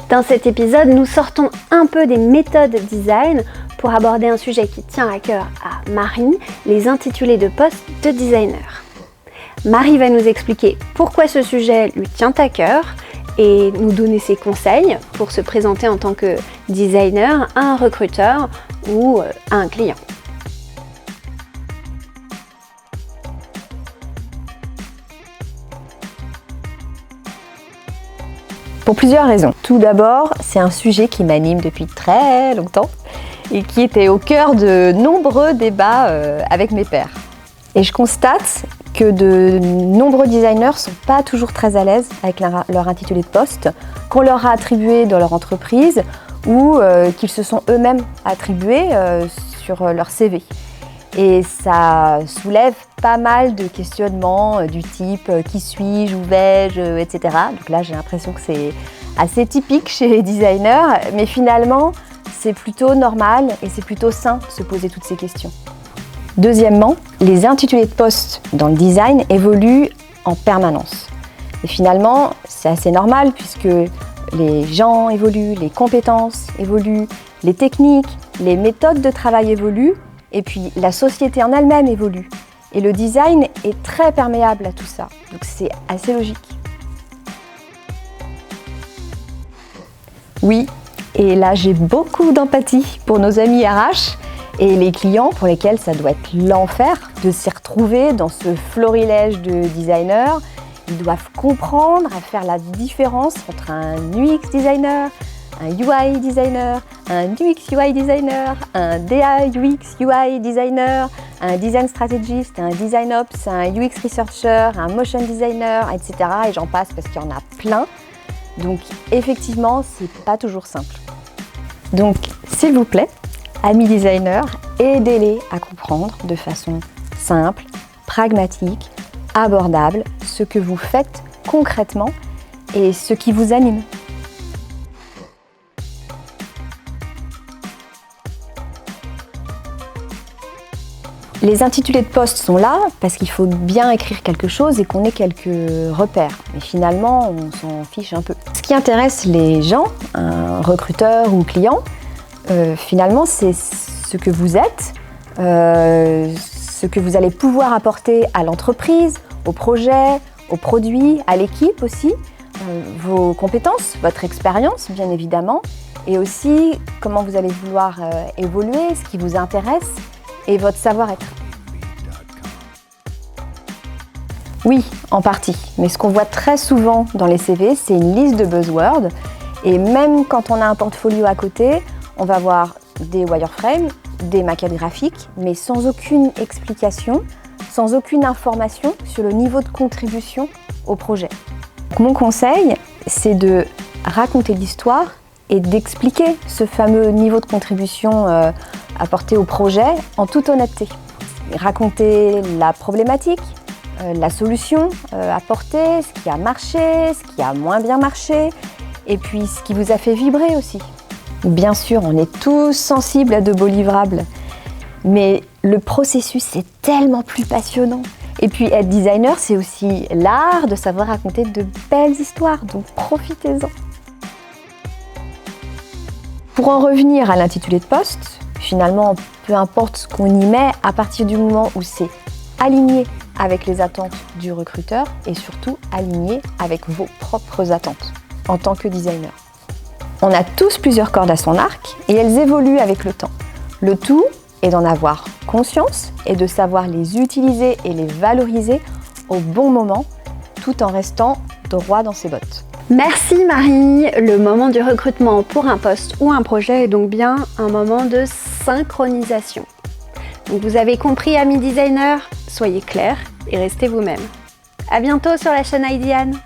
Dans cet épisode, nous sortons un peu des méthodes design pour aborder un sujet qui tient à cœur à Marie, les intitulés de poste de designer. Marie va nous expliquer pourquoi ce sujet lui tient à cœur et nous donner ses conseils pour se présenter en tant que designer à un recruteur ou à un client. Pour plusieurs raisons. Tout d'abord, c'est un sujet qui m'anime depuis très longtemps et qui était au cœur de nombreux débats avec mes pairs. Et je constate que de nombreux designers ne sont pas toujours très à l'aise avec leur intitulé de poste qu'on leur a attribué dans leur entreprise ou qu'ils se sont eux-mêmes attribués sur leur CV. Et ça soulève pas mal de questionnements du type « qui suis-je, où vais-je ?» etc. Donc là, j'ai l'impression que c'est assez typique chez les designers, mais finalement, c'est plutôt normal et c'est plutôt sain de se poser toutes ces questions. Deuxièmement, les intitulés de poste dans le design évoluent en permanence. Et finalement, c'est assez normal puisque les gens évoluent, les compétences évoluent, les techniques, les méthodes de travail évoluent, et puis la société en elle-même évolue. Et le design est très perméable à tout ça, donc c'est assez logique. Oui, et là j'ai beaucoup d'empathie pour nos amis RH et les clients pour lesquels ça doit être l'enfer de s'y retrouver dans ce florilège de designers. Ils doivent comprendre à faire la différence entre un UX designer, un UI designer, un UX UI designer, un DA UX UI designer, un design strategist, un design ops, un UX researcher, un motion designer, etc. Et j'en passe parce qu'il y en a plein. Donc effectivement, c'est pas toujours simple. Donc s'il vous plaît, amis designers, aidez-les à comprendre de façon simple, pragmatique, abordable ce que vous faites concrètement et ce qui vous anime. Les intitulés de poste sont là parce qu'il faut bien écrire quelque chose et qu'on ait quelques repères. Mais finalement, on s'en fiche un peu. Ce qui intéresse les gens, un recruteur ou client, finalement, c'est ce que vous êtes, ce que vous allez pouvoir apporter à l'entreprise, au projet, aux produits, à l'équipe aussi, vos compétences, votre expérience, bien évidemment, et aussi comment vous allez vouloir évoluer, ce qui vous intéresse, et votre savoir-être. Oui, en partie, mais ce qu'on voit très souvent dans les CV, c'est une liste de buzzwords. Et même quand on a un portfolio à côté, on va voir des wireframes, des maquettes graphiques, mais sans aucune explication, sans aucune information sur le niveau de contribution au projet. Donc, mon conseil, c'est de raconter l'histoire et d'expliquer ce fameux niveau de contribution apporté au projet en toute honnêteté. Raconter la problématique, la solution apportée, ce qui a marché, ce qui a moins bien marché, et puis ce qui vous a fait vibrer aussi. Bien sûr, on est tous sensibles à de beaux livrables, mais le processus est tellement plus passionnant. Et puis être designer, c'est aussi l'art de savoir raconter de belles histoires, donc profitez-en. Pour en revenir à l'intitulé de poste, finalement, peu importe ce qu'on y met, à partir du moment où c'est aligné avec les attentes du recruteur et surtout aligné avec vos propres attentes en tant que designer. On a tous plusieurs cordes à son arc et elles évoluent avec le temps. Le tout est d'en avoir conscience et de savoir les utiliser et les valoriser au bon moment tout en restant droit dans ses bottes. Merci Marie. Le moment du recrutement pour un poste ou un projet est donc bien un moment de synchronisation. Donc vous avez compris, amis designers, soyez clairs et restez vous-même. À bientôt sur la chaîne Ideane.